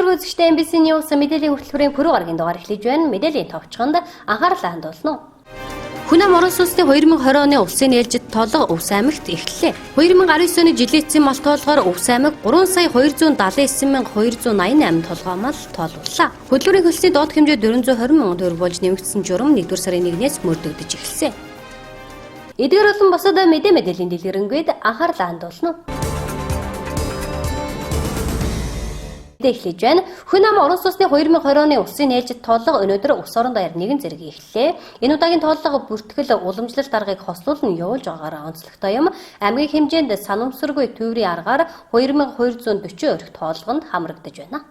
Сонсогчдоо үзэгчтэй MBC News мэдээллийн хөтөлбөрийн пүрэв гарагийн дугаар эхлэж байна. Мэдээллийн товчхонд анхаарал хандуулна. Хүн ам орон сууцны 2020 оны улсын ээлжид тоолго Өвс аймагт эхэллээ. 2019 оны жилийн эцсийн мал тоолгоор Өвс аймаг 3,279,288 толгоомол тоолууллаа. Хөдөлгөөний хөлсний доод хэмжээ 420 мянган төгрөг болж нэмэгдсэн журам 1-р сарын 1-ээс мөрдөгдөж эхэлсэн. Эдгээр болон бусад мэдээллийн дэлгэрэнгээд анхаарал хандуулна. Эхлэж байна. Хүн ам орон сууцны 2020 оны улсын ээлжид тоолго өнөөдөр Ус орон даяар нэгэн зэрэг эхэллээ. Энэ удаагийн тоолго бүртгэл уламжлалт аргыг хослуулан явуулж байгаагаар онцлогтой юм. Аймгийн хэмжээнд санамсаргүй төврийн аргаар 2240 өрх тоолгонд хамрагдаж байна.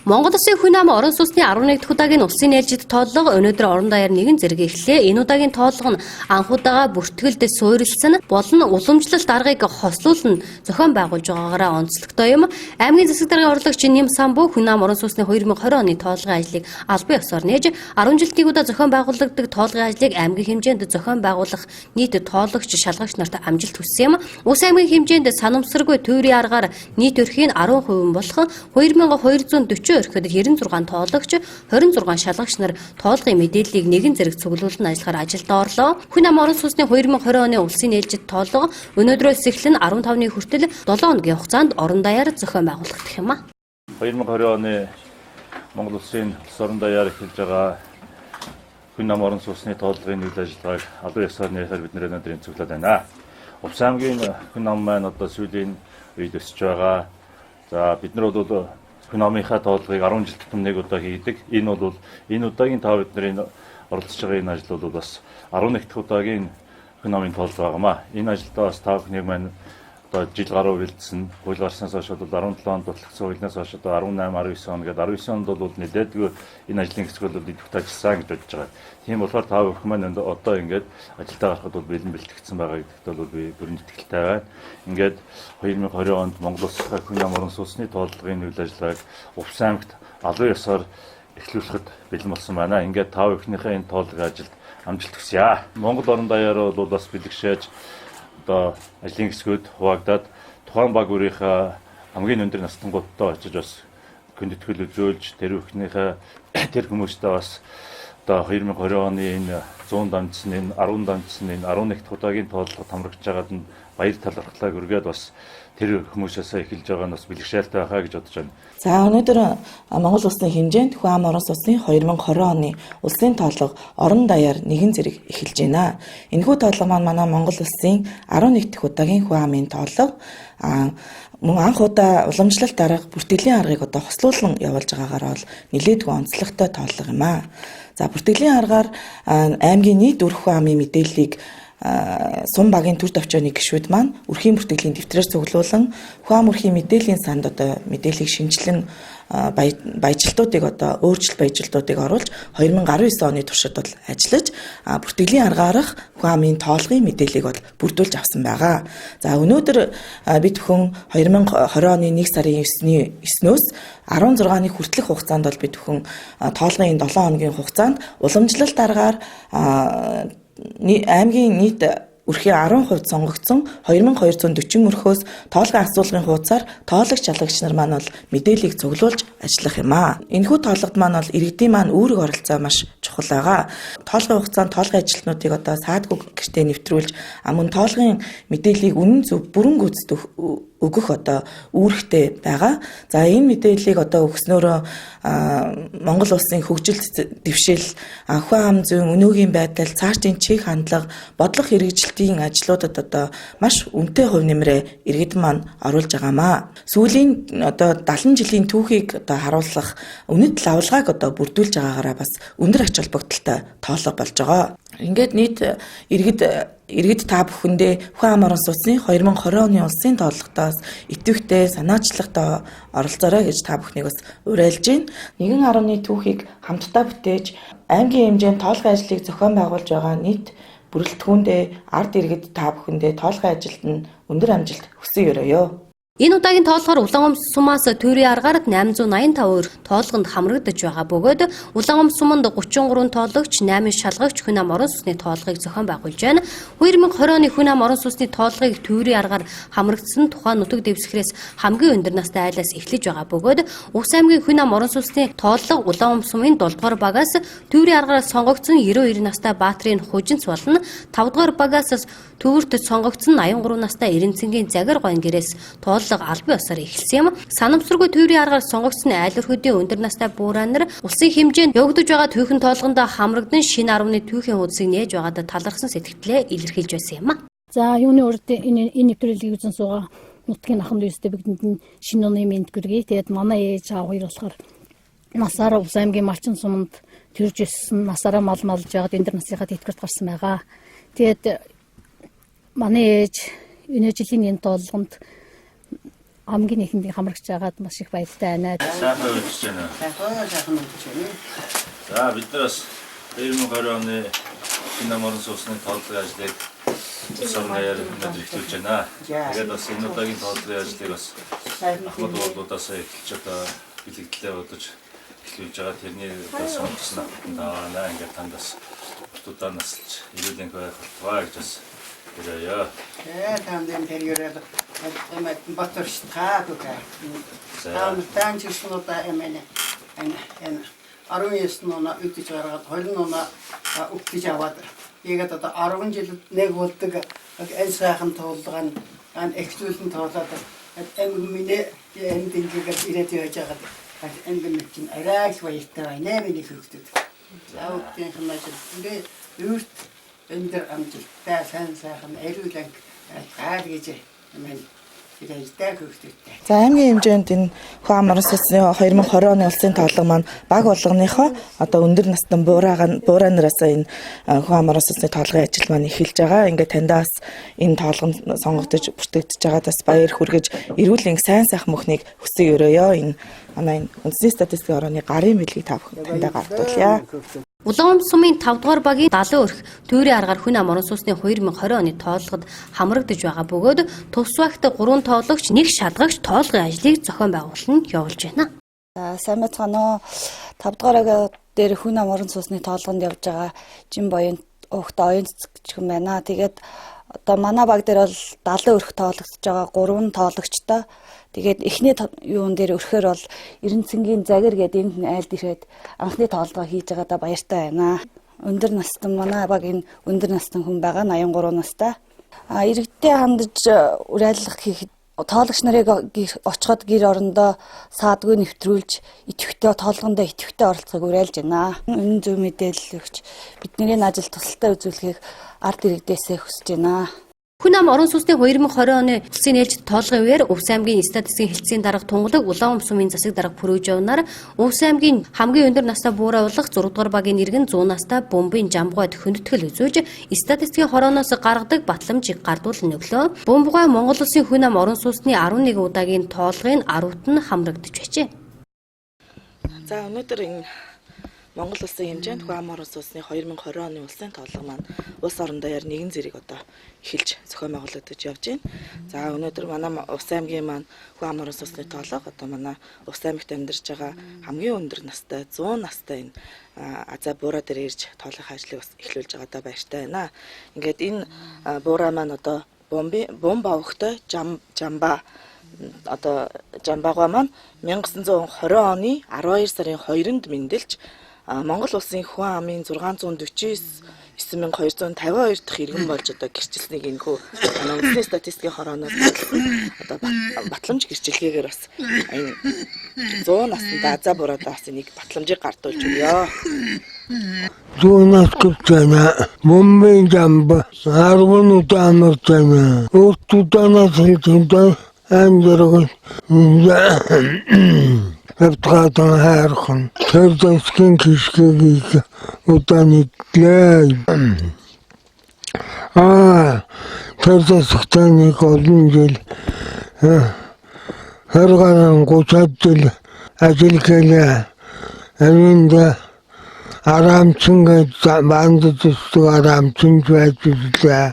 Монгол Улсын хүн ам орон сууцны 11 дахь удаагийн улсын ээлжид тоолго өнөөдөр орон даяар нэгэн зэрэг эхлээ. Энэ удаагийн тоолго нь анх удаага бүртгэлд суурилсан болон уламжлалт аргыг хослуулан зохион байгуулж байгаагаараа онцлогтой юм. Аймгийн засаг даргын урлагч Нэм Самбуу хүн ам орон сууцны 2020 оны тоолгын ажлыг албан ёсоор нээж 10 жилд нэг удаа зохион байгуулагддаг тоолгын ажлыг аймгийн хэмжээнд зохион байгуулах нийт тоологч шалгагч нарт амжилт хүссэн юм. Ус аймгийн хэмжээнд санамсаргүй төврийн аргаар нийт өрхийн 10% болох 2240 өрхөд 96 тоологч, 26 шалгагч нар тоолгын мэдээллийг нэгэн зэрэг цуглуулсан ажиллагаар ажилд орлоо. Хүн ам орон сууцны 2020 оны улсын ээлжид тоолго өнөөдрөөс эхлэн 15-ны хүртэл 7 хоногийн хугацаанд орон даяар зохион байгуулагдах юм а. 2020 оны Монгол Улсын улс орон даяар эхэлж байгаа хүн ам орон сууцны тоолгын үйл ажиллагааг албан ёсоор нээхээр бид өнөөдөр цуглаад байна. Өвс аймгийн хүн ам маань одоо сүүлийн үед өсөж байгаа. За бид нар бол хүн амынхаа тоолгыг 10 жилд нэг удаа хийдэг. Энэ бол энэ удаагийн тав бидний оролцож байгаа энэ ажил бол бас 11 дахь удаагийн хүн амын тоолго байгаамаа. Энэ ажилдаа бас тав хүнийг маань одоо жил гаруй үлдсэн. Хууль гарснаас хойш бол 17 онд бодлогдсон хуулиас хойш одоо 18, 19 он гэдэг 19 онд бол нэлээдгүй энэ ажлын хэсэг бол идэвхтэй ажилласан гэж бодож байгаа. Тийм болохоор тав их маань одоо ингээд ажилдаа гарахад бол бэлэн бэлтгэгдсэн байгаа гэдэгт бол би бүрэн итгэлтэй байна. Ингээд 2020 онд Монгол Улсын хүн ам орон сууцны тоолгын үйл ажиллагааг Өвс аймагт албан ёсоор эхлүүлэхэд бэлэн болсон байна. Ингээд тав ихнийхээ энэ тоолгын ажилд амжилт хүсье. Монгол орон даяараа бол бас бэлэгшээж одоо ажлын хэсгүүд хуваагдаад тухайн баг бүрийнхээ хамгийн өндөр настангуудтай очиж бас гүндэтгэл үзүүлж тэр бүхнийхээ тэр хүмүүстэй бас одоо 2020 оны энэ 100 дамжсан энэ 10 дамжсан энэ 11 дахь удаагийн тоолгод хамрагдж байгаад нь баяр талархлаа хүргээд бас тэр хүмүүсээс эхэлж байгаа нь бас бэлгшээлтэй байхаа гэж бодож байна. За өнөөдөр Монгол Улсын хэмжээнд хүн ам орон сууцны 2020 оны улсын тоолго орон даяар нэгэн зэрэг эхэлж байна. Энэхүү тоолго маань манай Монгол Улсын 11 дахь удаагийн хүн амын тоолго мөн анх удаа уламжлалт арга бүртгэлийн аргыг одоо хослуулан явуулж байгаагаар бол нэлээдгүй онцлогтой тоолго юм аа. За бүртгэлийн аргаар аймгийн нийт өрх хүн амын мэдээллийг сум багийн төр төвчөөний гишүүд маань өрхийн бүртгэлийн дэвтрээр цуглуулан хүн ам өрхийн мэдээллийн санд одоо мэдээллийг шинжилэн баяжилтуудыг одоо өөрчлөлт баяжилтуудыг оруулж 2019 оны туршид бол ажиллаж бүртгэлийн аргаарах хүн амын тоолгын мэдээллийг бол бүрдүүлж авсан байгаа. За өнөөдөр бид бүхэн 2020 оны 1 сарын 9-өөс 16-ны хүртэлх хугацаанд бол бид бүхэн тоолгын 7 хоногийн хугацаанд уламжлалт аргаар аймгийн нийт өрхийн 10% сонгогдсон 2240 өрхөөс тоолгын асуулгын хуудасаар тоолагч шалгагч нар маань бол мэдээллийг цуглуулж ажиллах юм аа. Энэхүү тоолгод маань бол иргэдийн маань үүрэг оролцоо маш чухал байгаа. Тоолгын хугацаанд тоолгын ажилтнуудыг одоо саадгүй гэртээ нэвтрүүлж мөн тоолгын мэдээллийг үнэн зөв бүрэн гүйцэтгэх өгөх одоо үүрэгтэй байгаа. За энэ мэдээллийг одоо өгснөөрөө Монгол Улсын хөгжилт дэвшил, хүн ам зүйн өнөөгийн байдал, цаашдын чиг хандлага, бодлого хэрэгжилтийн ажлуудад одоо маш үнэтэй хувь нэмрээ иргэдэн маань оруулж байгаамаа. Сүүлийн одоо 70 жилийн түүхийг одоо харуулах үнэт лавлгааг одоо бүрдүүлж байгаагаараа бас өндөр ач холбогдолтой тоолго болж байгаа. Ингээд нийт иргэд та бүхэндээ хүн ам орон сууцны 2020 оны улсын тоолготоос идэвхтэй санаачлагтай оролцоорой гэж та бүхнийг бас уриалж байна. Нэгэн орны түүхийг хамтдаа бүтээж аймгийн хэмжээнд тоолгын ажлыг зохион байгуулж байгаа нийт бүрэлдэхүүндээ ард иргэд та бүхэндээ тоолгын ажилд нь өндөр амжилт хүсье өрөөё. Энэ удаагийн тоолгоор Улаангомс сумаас тойрын аргаар 885 тоолгонд хамрагдаж байгаа бөгөөд Улаангомс суманд 33 тоологч, 8 шалгагч хүн ам орон сүнсний тоолгыг зохион байгуулж байна. 2020 оны хүн ам орон сүнсний тоолгыг тойрын аргаар хамрагдсан тухайн нутаг дэвсгэрээс хамгийн өндөр настай айлаас эхлэж байгаа бөгөөд Увс аймгийн хүн ам орон сүнсний тоолго Улаангомс сумын 7 дугаар багаас тойрын аргаар сонгогдсон 99 настай Баатрын Хужинц болон 5 дугаар багаас төвөрт сонгогдсон 83 настай Эренцэнгийн Загар гоён гэрээс тоолго албан ёсоор эхэлсэн юм. Санамсаргүй тойрын аргаар сонгогдсон айл өрхөдийн өндөр настай буурай нар улсын хэмжээнд явагдаж байгаа түүхэн тоолгонд хамрагдан шинэ 10-ны түүхийн хуудсыг нээж байгаадаа талархсан сэтгэлдээ илэрхийлж байсан юм а. За юуны урд энэ нэвтрүүлгийг үзэн суугаа нутгийн ахын дүүстэй бидэнд шинэ оны мэд гүргэе. Тэгээд манай ээж аав хоёр болохоор насаараа Увс аймгийн Малчин суманд төрж өссөн, насаараа мал малж байгаад өндөр насныхаа тэтгэврт гарсан байгаа. Тэгээд манай ээж энэ жилийн энэ тоолгонд амгийн нэхэнд хамрагч байгаад маш их баяртай байна. Сайхан үжиж байна. Сайхан үжиж байна. За бид нар бас 2020 оны хүн ам орон сүнсний тоолгын ажлыг улсын даяар эхлүүлж байна. Тэгээд бас энэ удаагийн тоолгын ажлыг бас Ахмад уулуудаас эхэлж одоо бэлэгдлээ бодож эхлүүлж байгаа. Тэрний сонгосон ахтандаа ингээд тандас бүгдээ наслж ирүүлэн байх болтугай гэж бас хэлээе. Тамдын периодад эмэт батэрчтаа дука. Таан чиснуудаа эмэнэ. Энэ 19 нона үтж гаргаад 20 нона үтж аваад ийгээд одоо 10 жилд нэг болдог энэ сайхан тоолгоо эхлүүлэн тоолоод эмгэмээ энэ дингээр ирээд яаж яагаад эмгэмээ чинь арай их баяртай байна миний хөвгдөд. За үтгийн хэмжээ ингээ үрт эндэр амжилттай сайхан эрүүлэн гал гэж юм. За аймгийн хэмжээнд энэ хүн ам орон сүнсний 2020 оны улсын тоолго маань баг болгоныхоо одоо өндөр настай буурай нараас энэ хүн ам орон сүнсний тоолгын ажил маань эхэлж байгаа. Ингээд таньдаас энэ тоолгонд сонгогдож бүртгэгдэж байгаадаас баяр хүргэж эрүүл сайн сайхан мөхнийг хүсье өрөөё. Энэ манай үндэсний статистикийн орооны гарын мэдлэгийг та бүхэн таньдаа гартуулъя. Улаангомс сумын 5 дугаар багийн 70 өрх тойрын аргаар хүн ам орон сүнсний 2020 оны тоолгод хамрагдаж байгаа бөгөөд тус багт 3 тоологч, 1 шалгагч тоолгын ажлыг зохион байгуулан явуулж байна. За сайн байцгаана уу. 5 дугаар дээр хүн ам орон сүнсний тоолгонд явж байгаа жин боён өгт оюун цэцэг хүн байна. Тэгээд одоо манай баг дээр бол 70 өрх тоологдож байгаа 3 тоологчтой. Тэгээд эхний юун дээр өрхөөр бол Эренцэнгийн Загар гэдэг энэ айлд ирээд анхны тоолгоо хийж байгаадаа баяртай байна. Өндөр настай манай баг энэ өндөр настай хүн байгаа 83 настай. Иргэдтэй хандаж уриалга хийхэд тоологч нарыг очиход гэр орондоо саадгүй нэвтрүүлж идэвхтэй тоолгондоо идэвхтэй оролцохыг уриалж байна. Үнэн зөв мэдээлэл өгч бидний ажил тусалтай үзүүлэхийг ард иргэдээсээ хүсэж байна. Хүн ам орон сүнсний 2020 оны улсын ээлжид тоолгын үеэр Увс аймгийн статистикийн хэлтсийн дарга тунгалаг Улаангомс сумын засаг дарга Пүрүүж явнаар Увс аймгийн хамгийн өндөр настай буурай болох 6 дугаар багийн нэргэн 100 настай Бомбын Жамгойд хүндэтгэл үзүүлж статистикийн хорооноос гаргадаг батламжийг гардуулан өглөө. Бомбгой Монгол улсын хүн ам орон сүнсний 11 удаагийн тоолгын 10-т нь хамрагдаж байжээ. За өнөөдөр энэ Монгол улсын хэмжээнд хүн ам орон сүнсний 2020 оны улсын тоолго маань улс орон даяар нэгэн зэрэг одоо эхэлж зохион байгуулагдаж явж байна. За өнөөдөр манай Увс аймгийн маань хүн ам орон сүнсний тоолго одоо манай Увс аймагт амьдарч байгаа хамгийн өндөр настай 100 настай энэ азаа буурай дээр ирж тоолгын ажлыг бас эхлүүлж байгаадаа баяртай байна. Ингээд энэ буурай маань одоо бомба өгтэй жамба одоо жамбагаа маань 1920 оны 12 сарын 2-нд мэндэлж Монгол улсын хүн амын 649,252 дахь иргэн болж одоо гэрчилсэнийг энэхүү үндэсний статистикийн хорооноос одоо батламж гэрчилгээгээр бас энэ 100 настай азаа бураадаас энийг батламжийг гардуулж өгье. 100 нас гэвчээ Бомбын Жамба 10 удаа амарч байна. Өөртөө хэлдэг амжиргал Эвтратан хайрхан тэрдэсгийн кишгийг уданидлээ. Тэрдэсгтээ нэг олон жил хэргэн 30 жил ажил хийлээ. Энд арамчин гэж бандд зүсдэг арамчин байж ирлээ.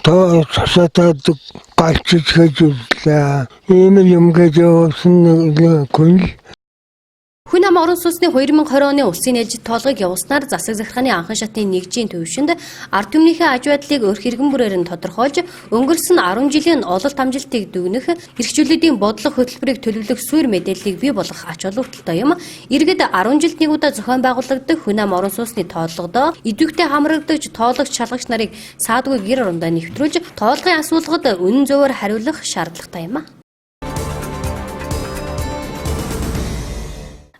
тоо цасатаад галчиж гэж үлээ. Ийм юм гэж явуулсан нэг гүн. Хүн ам орон сууцны 2020 оны улсын ээлжид тоолгыг явуулснаар засаг захиргааны анхан шатны нэгжийн төвшөнд ард түмнийхээ аж байдлыг өр хэрэгэн бүрээр нь тодорхойлж өнгөрсөн 10 жилийн ололт амжилтыг дүгнэх эрхчлүүдийн бодлого хөтөлбөрийг төлөвлөх суурь мэдээллийг бий болгох ач холбогдолтой юм. Иргэд 10 жилд нэг удаа зохион байгуулагдах хүн ам орон сууцны тоолгодоо идэвхтэй хамрагдаж тоологч шалгагч нарыг саадгүй гэр орондоо нэвтрүүлж тоолгын асуулгад үнэн зөвөөр хариулах шаардлагатай юм.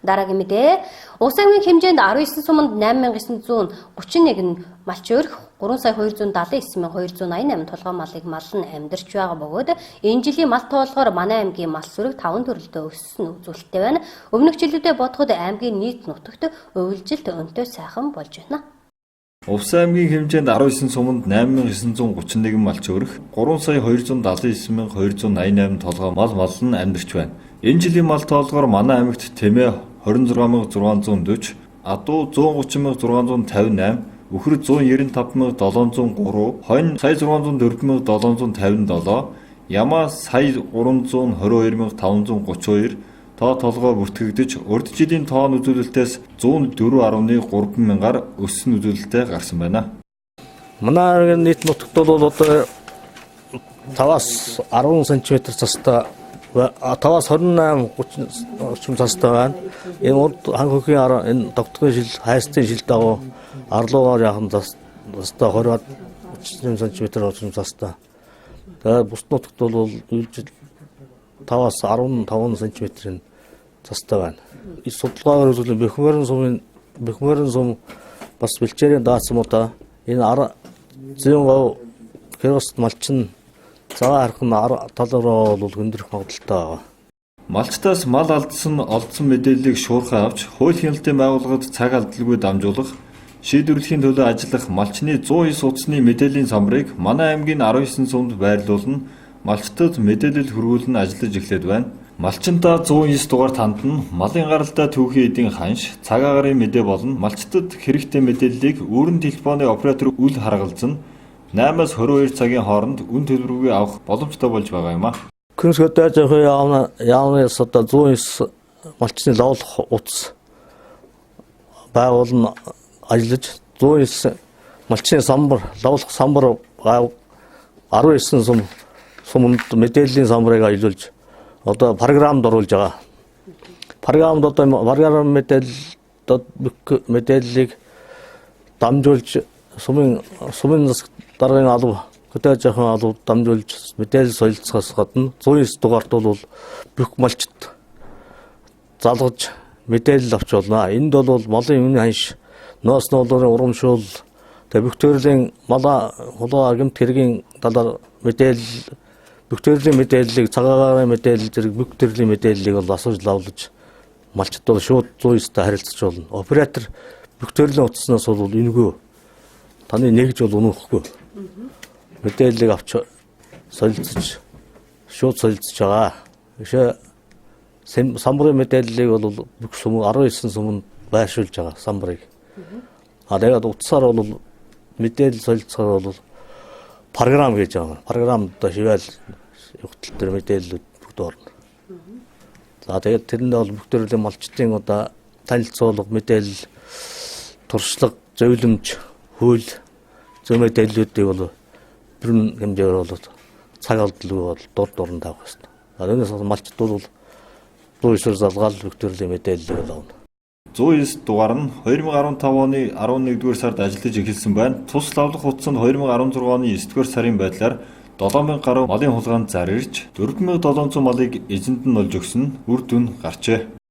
Дараагийн мэдээ. Улс аймгийн хэмжээнд 19 суманд 8931 малч өрх 3,279,288 толгой малыг малн амьдарч байгаа бөгөөд энэ жилийн мал тоолгоор манай аймгийн мал сүрэг 5 төрөлдөө өссөн үзүүлэлттэй байна. Өмнөх жилүүдэд бодоход аймгийн нийт нутагт өвөлжилт өнтэй сайхан болж байна. Улс аймгийн хэмжээнд 19 суманд 8931 малч өрх 3,279,288 толгой мал малн амьдарч байна. Энэ жилийн мал тоолгоор манай аймагт тэмээ 26640, адуу 130658, үхэр 195703, хонь сая 604757, ямаа сая 322532 тоо толгой бүртгэгдэж, урд жилийн тоон үзүүлэлтээс 104.3 мянгаар өссөн үзүүлэлттэй гарсан байна. Манай нийт нутагт бол одоо 5-аас 10 см цастай 5-аас 28-30 цастай байна. Энэ урд ханхугийн энэ тогтгоны шил хайстын шил дагуу арлуугаар яхан цастай 20-30 см цастай. Тэгээд бус нутагт бол үйлжил 5-аас 15 см цастай байна. Энэ судалгаагаар үзвэл Бэхмөрөн сум бас бэлчээрийн даасан уу та энэ зүүн гов Херос малчин цагаан хархан талаараа бол хөндрөх магадaltaй байгаа. Малчтаас мал олдсон мэдээллийг шуурхай авч хууль хяналтын байгууллагад цаг алдалгүй дамжуулах, шийдвэрлэхийн төлөө ажиллах малчны 109 утасны мэдээллийн самбарыг манай аймгийн 19 сумд байрлуулна, малчтад мэдээлэл хүргүүлэн ажиллаж эхлэв байна. Малчинтаа 109 дугаар танд нь малын гаралтай түүхийн эдийн ханш, цаг агарын мэдээ болон малчтад хэрэгтэй мэдээллийг өөрийн телефоны оператор үл харгалзан 8-аас 22 цагийн хооронд үн төлбөргүй авах боломжтой болж байгаа юм а. Күнсгөөд явна сата 109 малчны лавлах утас байгуулна ажиллаж 109 малчны самбар лавлах самбар 19 сумд мэдээллийн самбарыг ажиллуулж одоо програмд оруулж байгаа. Програмд одоо програм мэдээллийг дамжуулж сумын даргын алуу хөтөө жоохон алуу дамжуулж мэдээлэл солилцохоос гадна 109 дугаарт бол бүх малчд залгаж мэдээлэл авч болно. Энд бол малын үнийн ханш, ноос нуулуурын урамшуул, бүх төрлийн малаа хулгай гэмт хэргийн талаар мэдээлэл, бүх төрлийн мэдээллийг цагаагаар мэдээлэл зэрэг бүх төрлийн мэдээллийг бол асууж лавлаж малчд бол шууд 109-тай харилцаж болно. Оператор бүх төрлийн утаснаас бол энэгүй таны нэгж бол өнөхгүй. Мэдээллийг авч солилцож шууд солилцож байгаа. Үшээ самбарын мэдээллийг бол бүх сум 19 сумд байршуулж байгаа самбарыг. Тэгээд утсаар бол мэдээлэл солилцохоор бол програм гэж байгаа. Програмд шивээл явтал төр мэдээлэлүүд бүгд орно. За тэгээд тэрэнд бол бүх төрлийн малчдын одоо танилцуулга, мэдээлэл, туршлага, зөвлөмж, хууль, зөв мэдээллүүдийг бол бүрэн хэмжээгээр бол цаг алдалгүй бол дуранд тавих хэрэгтэй. Үүнээс малчд бол 109-оор залгаал бүх төрлийн мэдээллийг авна. 109 дугаар нь 2015 оны 11-р сард ажиллаж эхэлсэн байна. Тус лавлах утас нь 2016 оны 9-р сарын байдлаар 7000 гаруй малын хулгайнд зарж 4700 малыг эзэнд нь олж өгсөн үр дүн гарчээ.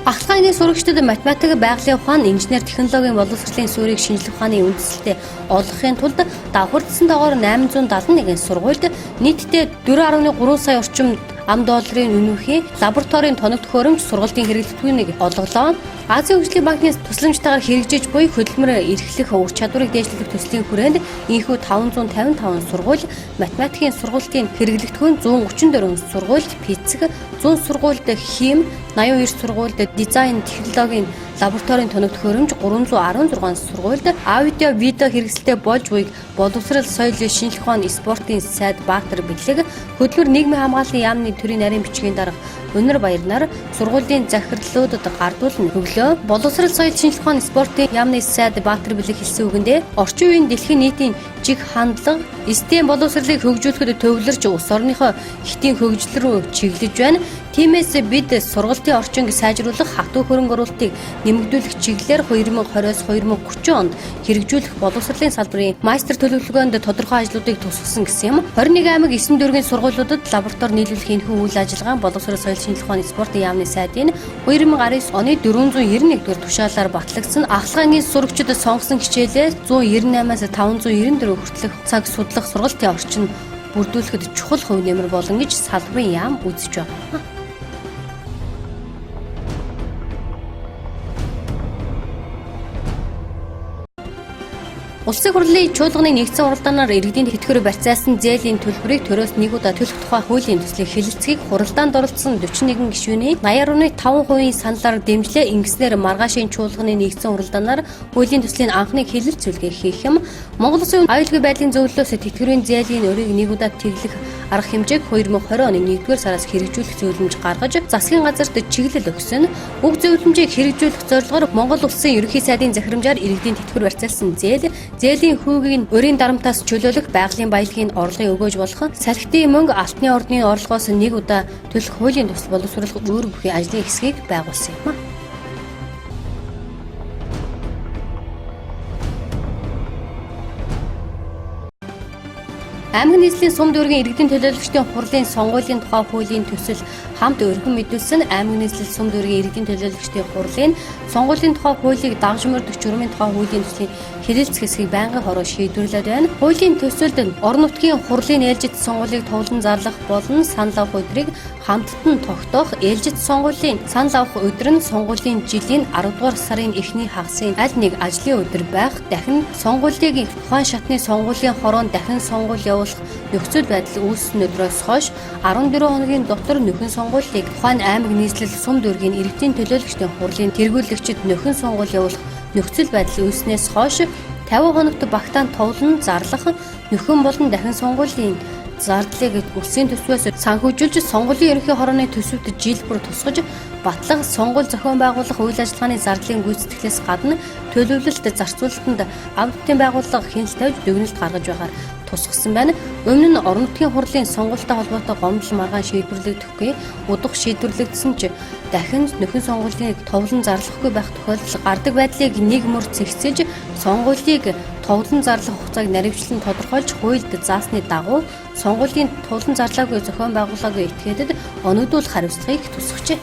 Ахлахын сурагчдад математик, байгалийн ухаан, инженер, технологийн боловсролын суурийг шинжлэх ухааны үндэслэлтэй олгохын тулд давхардсан доогоор 871 сургуульд нийтдээ 4.3 сая орчим ам долларын үнэмхий лабораторийн тоног төхөөрөмж сургалтын хэрэглэгдэхүүнийг олголоо. Азийн хөгжлийн банкны тусламжтайгаар хэрэгжиж буй хөдөлмөр эрхлэх ур чадварыг дээшлэх төслийн хүрээнд инхүү 555 сургууль, математикийн сургалтын хэрэглэгдэхүүн 134 сургуульд, физик 100 сургуульд, хим 82 сургуульд дизайн технологийн лабораторийн тоногт хөрөмж 316 сургуульд аудио видео хэрэгсэлтэй болж буйг боловсрал соёл шинжлэх ухааны спортын сайд Баатар Бэлэг хөдөлмөр нийгмийн хамгааллын яамны төрийн нарийн бичгийн дарга Өнөр Баярнаар сургуулийн захирлуудад гардуулна өглөө боловсрал соёл шинжлэх ухааны спортын яамны сайд Баатар Бэлэг хэлсэн үгэндээ орчин үеийн дэлхийн нийтийн жиг хандлага STEM боловсролыг хөгжүүлэхэд төвлөрч улс орныхоо хэтийн хөгжил рүү чиглэж байна. Тиймээс бид сургалтын орчинг сайжруулах хатуу хөрөнгө оруулалтыг нэмэгдүүлэх чиглэлээр 2020-2030 онд хэрэгжүүлэх боловсролын салбарын мастер төлөвлөгөөнд тодорхой ажлуудыг тусгасан гэсэн юм. 21 аймаг 9 дүүргийн сургуулиудад лаборатори нийлүүлэх энэхүү үйл ажиллагаа боловсрол соёл шинжлэх ухааны спортын яамны сайдын 2019 оны 491 дугаар тушаалаар батлагдсан ахлагын сурагчид сонгосон хичээлээ 198-аас 594 хүртэлх цаг судлах сургалтын орчин бүрдүүлэхэд чухал хувь нэмэр болно гэж салбарын яам үзэж байна. Улсын хурлын чуулганы нэгдсэн уралдаанаар иргэдийн тэтгэврээр барьцаалсан зээлийн төлбөрийг төрөөс нэг удаа төлөх тухай хуулийн төслийн хэлэлцгийг хуралдаанд оролцсон 41 гишүүний 80.5% саналаар дэмжлээ. Ингэснээр маргаашийн чуулганы нэгдсэн уралдаанаар хуулийн төслийн анхны хэлэлц зүйлгээ хийх юм. Монгол Улсын аюулгүй байдлын зөвлөлөөс тэтгэврийн зээлийн өрийг нэг удаа тэглэх арга хэмжээг 2020 оны 1-р сараас хэрэгжүүлэх зөвлөмж гаргаж засгийн газарт чиглэл өгсөн. Уг зөвлөмжийг хэрэгжүүлэх зорилгоор Монгол Улсын ерөнхий сайдын захирамжаар иргэдийн тэтгэврээр барьцаалсан зээлийн хүүгийг өрийн дарамтаас чөлөөлөх байгалийн баялагын орлогын өгөөж болох салхитын мөнгө алтны ордны орлогоос нэг удаа төлөх хуулийн төсөл боловсруулах өөр бүхий ажлын хэсгийг байгуулсан юм. Аймаг нийслэлийн сум дүүргийн иргэдийн төлөөлөгчдийн хурлын сонгуулийн тухай хуулийн төсөл хамт өргөн мэдүүлсэн. Аймаг нийслэл сум дүүргийн иргэдийн төлөөлөгчдийн хурлын сонгуулийн тухай хуулийг дагж мөрдөх журмын тухай хуулийн төслийн хэлэлц хэсгийг байнгын хороо шийдвэрлээд байна. Хуулийн төсөлд орон нутгийн хурлын ээлжид сонгуулийг тоглон зарлах болон санал авах өдрийг хамттан тогтоох, ээлжид сонгуулийн санал авах өдөр нь сонгуулийн жилийн 10 дугаар сарын эхний хагасын аль нэг ажлын өдөр байх. Дахин сонгуулийг тухайн шатны сонгуулийн хороонд дахин сонгуул явуулах нөхцөл байдал үүссэн өдрөөс хойш 14 хоногийн дотор нөхөн сонгуулийг тухайн аймаг нийслэл сум дүүргийн иргэдийн төлөөлөгчдийн хурлын тэргүүлэгчид нөхөн сонгуул явуулах нөхцөл байдал үүснээс хойш 50 хоногт багтаан тоглон зарлах нөхөн болон дахин сонгуулийн зардлыг улсын төсвөөс санхүүжүүлж сонгуулийн ерөнхий хорооны төсөвт жил бүр тусгаж батлах сонгууль зохион байгуулах үйл ажиллагааны зардлын гүйцэтгэлээс гадна төлөвлөлт зарцуулалтанд аудитын байгууллага хяналт тавьж дүгнэлт гаргаж байгаар тусгасан байна. Өмнө нь орон нутгийн хурлын сонгуультай холбоотой гомдол маргаан шийдвэрлэгдэхгүй удах шийдвэрлэгдсэн ч дахин нөхөн сонгуулийг товлон зарлахгүй байх тохиолдол гардаг байдлыг нэг мөр зэгцэлж сонгуулийг товлон зарлах хугацааг наривчлан тодорхойлж хуульд заасны дагуу сонгуулийн товлон зарлаагүй зохион байгуулаагүй этгээдэд оногдуулах хариуцлагыг тусгажээ.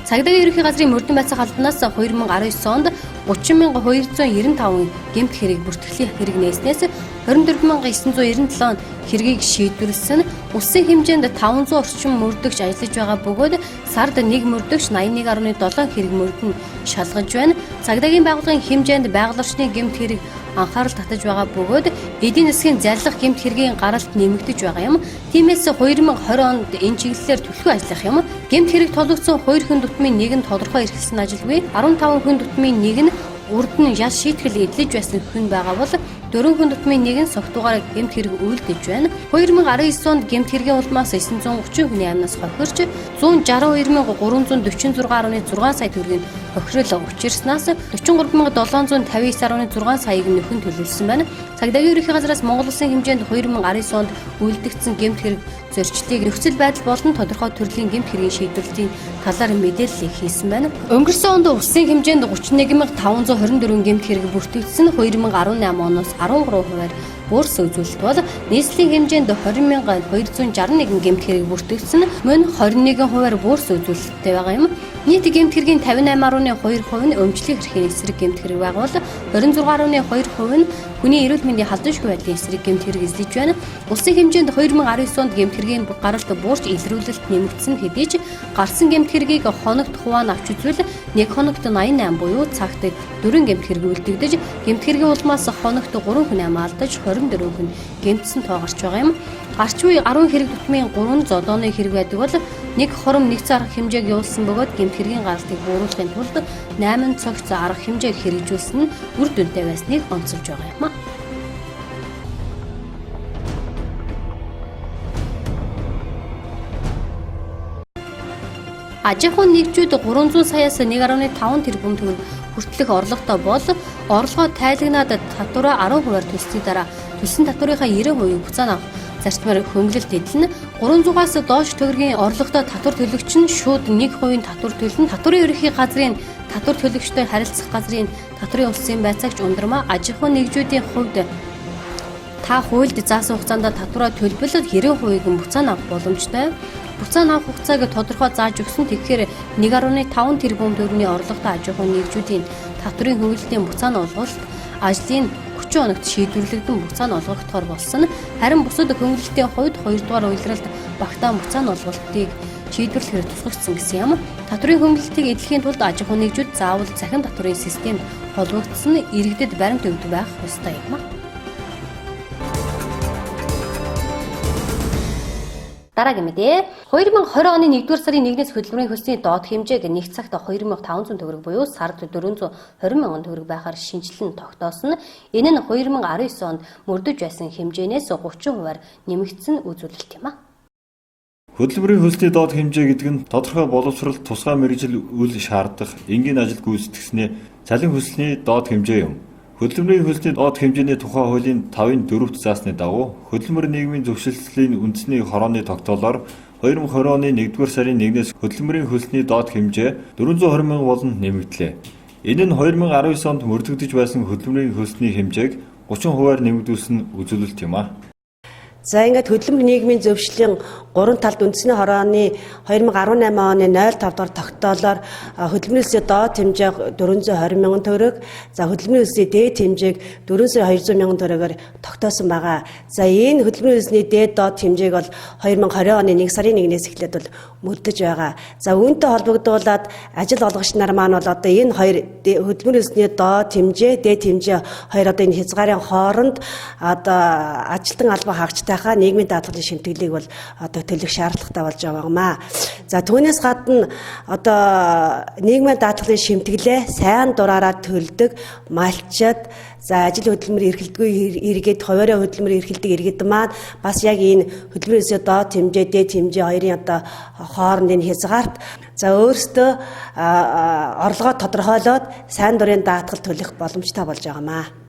Цагдаагийн ерөнхий газрын мөрдөн байцаах албанаас 2019 онд 30,295 гэмт хэрэг бүртгэлийн хэрэг нээснээс 24,997 хэргийг шийдвэрлсэн. Улсын хэмжээнд 500 орчим мөрдөгч ажиллаж байгаа бөгөөд сард нэг мөрдөгч 81.7 хэрэг мөрдөн шалгаж байна. Цагдаагийн байгууллагын хэмжээнд байгаль орчны гэмт хэрэг анхаарал татаж байгаа бөгөөд эдийн засгийн зарлах гэмт хэргийн гаралт нэмэгдэж байгаа юм. Тиймээс 2020 онд энэ чиглэлээр төлхөө ажиллах юм. Гэмт хэрэг толгдсон 2 хүн дүтмийн нэг нь тодорхой эрхэлсэн ажилгүй 15 хүн дүтмийн нэг нь урд нь яс шийтгэл эдлэж байсан хүн байгаа бол 4 хүн дүтмийн нэг нь согтуугаар гэмт хэрэг үйлдэж байна. 2019 онд гэмт хэргийн улмаас 930 хүний амнаас хохирч 162,346.6 сая төгрөгийн хохирол учирснаас 43,759.6 саяг нөхөн төлөвлөсөн байна. Цагдаагийн ерөнхий газраас Монгол Улсын хэмжээнд 2019 онд үйлдэгдсэн гэмт хэрэг зорчлтыг нөхцөл байдал болон тодорхой төрлийн гэмт хэргийн шийдвэрлэлийн талаар мэдээлэл хийсэн байна. Өнгөрсөн онд улсын хэмжээнд 31,524 гэмт хэрэг бүртгэгдсэн. 2018 оноос 13%-аар буурс үзүүлэлт бол нийслэлийн хэмжээнд 20,261 гэмт хэрэг бүртгэгдсэн. Мөн 21%-аар буурс үзүүлэлттэй байгаа юм. Нийт гэмт хэргийн 58.2% нь өмчлөг эрхийн эсрэг гэмт хэрэг байгуул 26.2% нь хүний эрүүл мэндийн халдваршгүй байдлын эсрэг гэмт хэрэг эзлэж байна. Улсын хэмжээнд 2019 онд гэмт хэргийн гаралт буурч илрүүлэлт нэмэгдсэн хэдий ч гарсан гэмт хэргийг хоногт хуваан авч үзвэл нэг хоногт 88 буюу цагт 4 гэмт хэрэг үлдэгдэж гэмт хэргийн улмаас хоногт 3 хүн амаалдаж 24 хүн гэмтсэн тоо гарч байгаа юм. Гарч буй 10 хэрэг тутмын 3 зодооны хэрэг байдаг бол нэг хором нэг цаг арга хэмжээг явуулсан бөгөөд гэмт хэргийн гаралтыг бууруулахын тулд 8 цагт арга хэмжээг хэрэгжүүлсэн нь үр дүнтэй байсныг онцолж байгаа юм а. Аж ахуйн нэгжүүд 300 саяас 1.5 тэрбум төгрөг хүртэлх орлоготой бол орлогоо тайлагнаад татвараа 10%-аар төлсөний дараа төлсөн татврынхаа 90%-ийг буцаан авах зарчмаар хөнгөлөлт эдлэн 300-аас доош төгрөгийн орлоготой татвар төлөгч нь шууд 1% татвар төлнө. Татварын ерөнхий газрын татвар төлөгчтэй харилцах газрын татварын улсын байцаагч ундрмаа аж ахуйн нэгжүүдийн хувьд та хуульд заасан хугацаанд татвараа төлбөлөд 90%-ийг нь буцаан авах боломжтой. Буцаан авах хугацааг тодорхой зааж өгсөн. Тэгэхээр 1.5 тэрбум төгрөгийн орлоготой аж ахуйн нэгжүүдийн татварын хөнгөлөлтийн буцаан олголт ажлын 40 хоногт шийдвэрлэгдэн буцаан олгогдохоор болсон. Харин бусад хөнгөлөлтийн хувьд 2 дугаар уйлралд багтаан буцаан олголтыг шийдвэрлэхээр тусгагдсан гэсэн юм. Татварын хөнгөлөлтийг эдлэхийн тулд аж ахуйн нэгжүүд заавал цахим татварын системд холбогдсон иргэдэд баримт өгдөг байх ёстой юм. Дараагийн мэдээ 2020 оны 1-р сарын 1-ээс хөдөлмөрийн хөлсний доод хэмжээг нэг цагт 2500 төгрөг буюу сард 420 мянган төгрөг байхаар шинжилэн тогтоосон. Энэ нь 2019 онд мөрдөж байсан хэмжээнээс 30%-аар нэмэгдсэн үзүүлэлт юм а. Хөдөлмөрийн хөлсний доод хэмжээ гэдэг нь тодорхой боловсрол тусгай мэргэжил үл шаардах энгийн ажил гүйцэтгэсний цалин хөлсний доод хэмжээ юм. Хөдөлмөрийн хөлсний доод хэмжээний тухай хуулийн 5-ын 4-т заасны дагуу хөдөлмөр нийгмийн зөвшөөрлөлийн үндэсний хорооны тогтоолоор 2020 оны 1-р сарын 1-ээс хөдөлмөрийн хөлсний доод хэмжээ 420 мянга болон нэмэгдлээ. Энэ нь 2019 онд мөрдөгдөж байсан хөдөлмөрийн хөлсний хэмжээг 30%-аар нэмэгдүүлсэн үзүүлэлт юм а. За ингээд хөдөлмөр нийгмийн зөвшлийн 3 талд үндэсний хорооны 2018 оны 05 дугаар тогтоолоор хөдөлмөрийн хөлсний доод хэмжээ 420 мянган төгрөг, за хөдөлмөрийн хөлсний дээд хэмжээг 400 мянган төгрөгөөр тогтоосон байгаа. За энэ хөдөлмөрийн хөлсний дээд доод хэмжээг бол 2020 оны 1 сарын 1-ээс эхлээд бол мөрдөж байгаа. За үүнтэй холбогдуулаад ажил олгогч нар маань бол одоо энэ хоёр хөдөлмөрийн хөлсний доод хэмжээ, дээд хэмжээ хоёр одоо энэ хязгаарын хооронд одоо ажилтан албан хаагчтайхаа нийгмийн даатгалын шимтгэлийг бол одоо төлөх шаардлагатай болж байгаамаа. За түүнээс гадна одоо нийгмийн даатгалын шимтгэлээ сайн дураараа төлдөг малчид, за ажил хөдөлмөр эрхэлдэггүй иргэд, хуваарь хөдөлмөр эрхэлдэг иргэд маань бас яг энэ хөдөлмөрөөсөө доод хэмжээ, дээд хэмжээ хоёрын одоо хоорондын хязгаарт за өөрсдөө орлогоо тодорхойлоод сайн дурын даатгал төлөх боломжтой болж байгаамаа.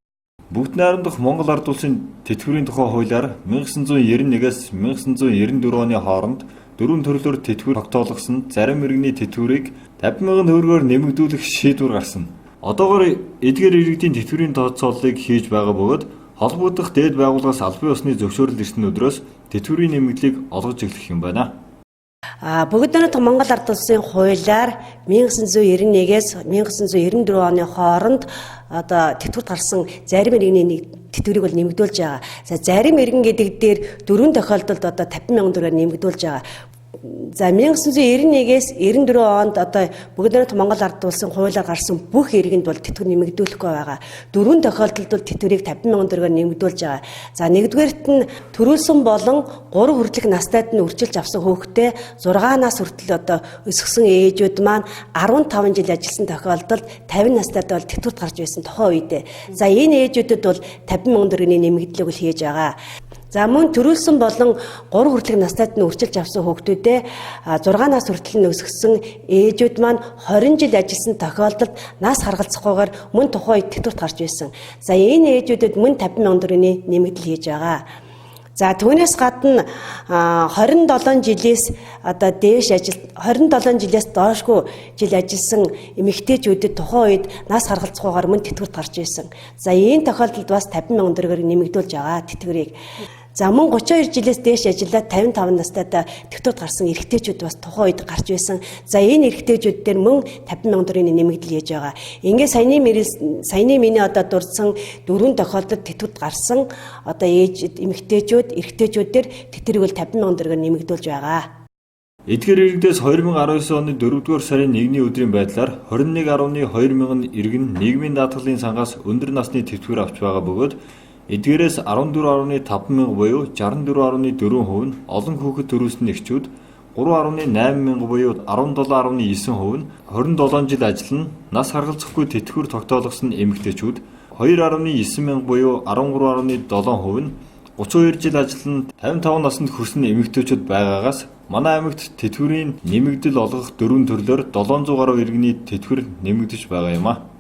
Бүгд найрамдах Монгол Ард улсын тэтгэврийн тухай хуулиар 1991-ээс 1994 оны хооронд 4 төрлөөр тэтгэвэр тогтоологсон зарим иргэний тэтгэврийг 50 мянган төгрөгөөр нэмэгдүүлэх шийдвэр гарсан. Одоогоор эдгээр иргэдийн тэтгэврийн тооцооллыг хийж байгаа бөгөөд холбогдох дээд байгууллагаас албан ёсны зөвшөөрөл ирсэн өдрөөс тэтгэврийн нэмэгдлийг олгож эхлэх юм байна. Бүгд найрамдах Монгол Ард улсын хуулиар 1991-ээс 1994 оны хооронд одоо тэтгэврт гарсан зарим иргэний тэтгэврийг бол нэмэгдүүлж байгаа. За зарим иргэн гэдэг дээр 4 тохиолдолд одоо 50 мянган төгрөгөөр нэмэгдүүлж байгаа. За 1991-ээс 94 онд одоо бүгд найрамдах Монгол Ард улсын хуулиар гарсан бүх иргэнд бол тэтгэвэр нэмэгдүүлэхгүй байгаа. 4 тохиолдолд бол тэтгэврийг 50 мянган төгрөгөөр нэмэгдүүлж байгаа. За нэгдүгээрт нь төрүүлсэн болон 3 хүртэлх настайд нь үржилж авсан хүүхдээ 6-наас хүртэл одоо өсгсөн ээжүүд маань 15 жил ажилласан тохиолдолд 50 настайд бол тэтгэврт гарч байсан тухайн үедээ. За энэ ээжүүдэд бол 50 мянган төгрөгийн нэмэгдлийг бол хийж байгаа. За мөн төрүүлсэн болон 3 хүртэлх настайд нь үржилж авсан хүүхдүүдээ 6-наас хүртэл нь өсгсөн ээжүүд маань 20 жил ажилласан тохиолдолд нас харгалзахгүйгээр мөн тухайн үед тэтгэврт гарч байсан. За энэ ээжүүдэд мөн 50 мянган төгрөгийн нэмэгдэл хийж байгаа. За түүнээс гадна 27 жилээс одоо дээш 27 жилээс доошгүй жил ажилласан эмэгтэйчүүдэд тухайн үед нас харгалзахгүйгээр мөн тэтгэврт гарч байсан. За энэ тохиолдолд бас 50 мянган төгрөгөөр нэмэгдүүлж байгаа тэтгэврийг. За мөн 32 жилээс дээш ажиллаад 55 настайдаа тэтгэврт гарсан эрэгтэйчүүд бас тухайн үед гарч байсан. За энэ эрэгтэйчүүд дээр мөн 50,000 төгрөгийн нэмэгдэл хийж байгаа. Ингээд саяны миний одоо дурдсан 4 тохиолдолд тэтгэврт гарсан одоо эмэгтэйчүүд, эрэгтэйчүүд дээр тэтгэврийг бол 50,000 төгрөгөөр нэмэгдүүлж байгаа. Эдгээр иргэдээс 2019 оны 4-р сарын 1-ний өдрийн байдлаар 21.2 иргэн нийгмийн даатгалын сангаас өндөр насны тэтгэвэр авч байгаа бөгөөд эдгээрээс 14.5 буюу 64.4% нь олон хүүхэд төрүүлсэн эхчүүд, 3.8 буюу 17.9% нь 27 жил ажиллана, нас харгалзахгүй тэтгэвэр тогтоолгосон эмэгтэйчүүд, 2.9 буюу 13.7% нь 32 жил ажиллана, 55 наснд хүрсэн эмэгтэйчүүд байгаагаас манай аймагт тэтгэврийн нэмэгдэл олгох 4 төрлөөр 700 гаруй иргэний тэтгэвэр нэмэгдэж байгаа юм а.